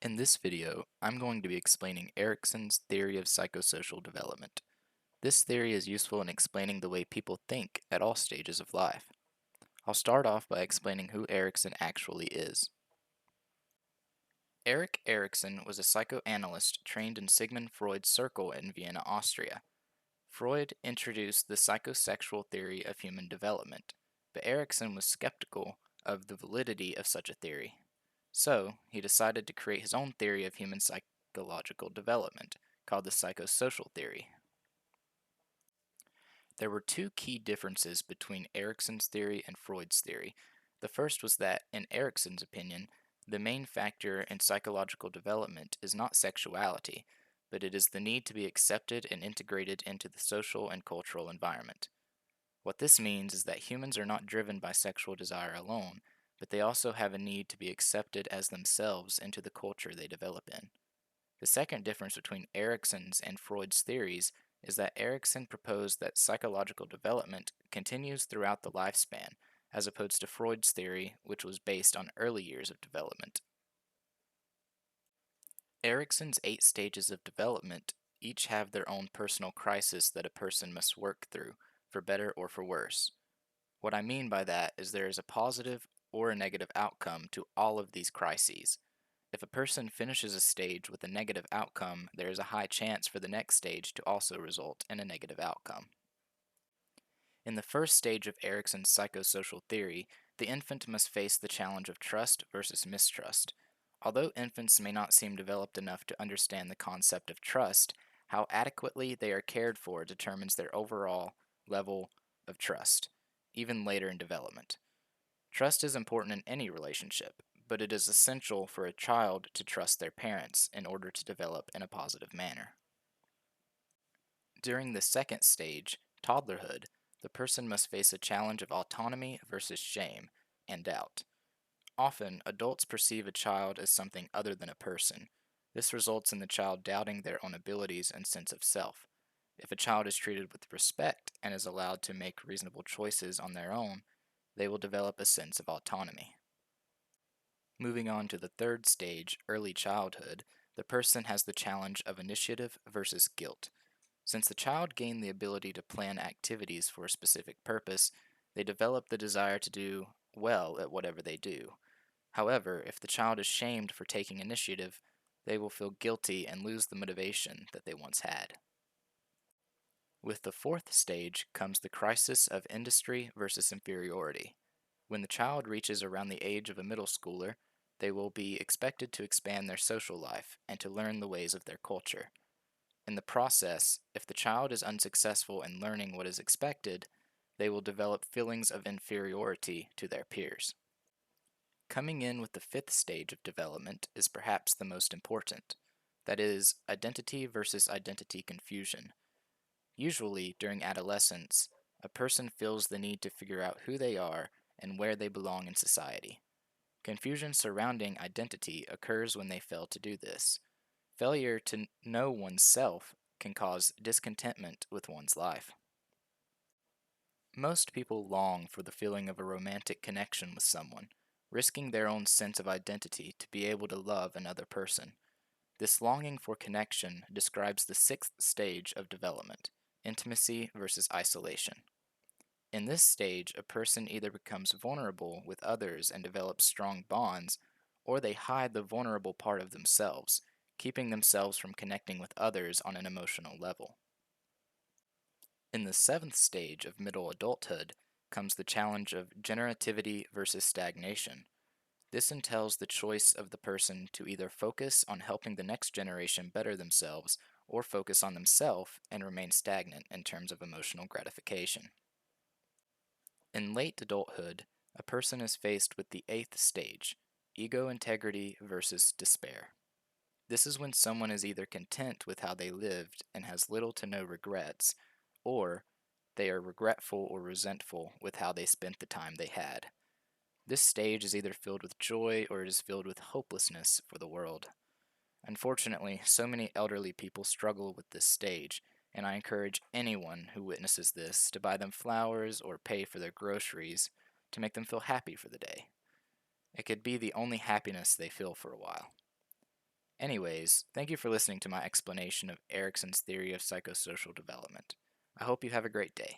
In this video, I'm going to be explaining Erikson's theory of psychosocial development. This theory is useful in explaining the way people think at all stages of life. I'll start off by explaining who Erikson actually is. Erik Erikson was a psychoanalyst trained in Sigmund Freud's circle in Vienna, Austria. Freud introduced the psychosexual theory of human development, but Erikson was skeptical of the validity of such a theory. So, he decided to create his own theory of human psychological development, called the psychosocial theory. There were two key differences between Erikson's theory and Freud's theory. The first was that, in Erikson's opinion, the main factor in psychological development is not sexuality, but it is the need to be accepted and integrated into the social and cultural environment. What this means is that humans are not driven by sexual desire alone, but they also have a need to be accepted as themselves into the culture they develop in. The second difference between Erikson's and Freud's theories is that Erikson proposed that psychological development continues throughout the lifespan, as opposed to Freud's theory, which was based on early years of development. Erikson's 8 stages of development each have their own personal crisis that a person must work through, for better or for worse. What I mean by that is there is a positive or a negative outcome to all of these crises. If a person finishes a stage with a negative outcome, there is a high chance for the next stage to also result in a negative outcome. In the first stage of Erikson's psychosocial theory, the infant must face the challenge of trust versus mistrust. Although infants may not seem developed enough to understand the concept of trust, how adequately they are cared for determines their overall level of trust, even later in development. Trust is important in any relationship, but it is essential for a child to trust their parents in order to develop in a positive manner. During the second stage, toddlerhood, the person must face a challenge of autonomy versus shame and doubt. Often, adults perceive a child as something other than a person. This results in the child doubting their own abilities and sense of self. If a child is treated with respect and is allowed to make reasonable choices on their own, they will develop a sense of autonomy. Moving on to the third stage, early childhood, the person has the challenge of initiative versus guilt. Since the child gained the ability to plan activities for a specific purpose, they develop the desire to do well at whatever they do. However, if the child is shamed for taking initiative, they will feel guilty and lose the motivation that they once had. With the fourth stage comes the crisis of industry versus inferiority. When the child reaches around the age of a middle schooler, they will be expected to expand their social life and to learn the ways of their culture. In the process, if the child is unsuccessful in learning what is expected, they will develop feelings of inferiority to their peers. Coming in with the fifth stage of development is perhaps the most important. That is, identity versus identity confusion. Usually, during adolescence, a person feels the need to figure out who they are and where they belong in society. Confusion surrounding identity occurs when they fail to do this. Failure to know oneself can cause discontentment with one's life. Most people long for the feeling of a romantic connection with someone, risking their own sense of identity to be able to love another person. This longing for connection describes the sixth stage of development, intimacy versus isolation. In this stage, a person either becomes vulnerable with others and develops strong bonds, or they hide the vulnerable part of themselves, keeping themselves from connecting with others on an emotional level. In the seventh stage of middle adulthood comes the challenge of generativity versus stagnation. This entails the choice of the person to either focus on helping the next generation better themselves or focus on themselves and remain stagnant in terms of emotional gratification. In late adulthood, a person is faced with the eighth stage, ego integrity versus despair. This is when someone is either content with how they lived and has little to no regrets, or they are regretful or resentful with how they spent the time they had. This stage is either filled with joy or it is filled with hopelessness for the world. Unfortunately, so many elderly people struggle with this stage, and I encourage anyone who witnesses this to buy them flowers or pay for their groceries to make them feel happy for the day. It could be the only happiness they feel for a while. Anyways, thank you for listening to my explanation of Erikson's theory of psychosocial development. I hope you have a great day.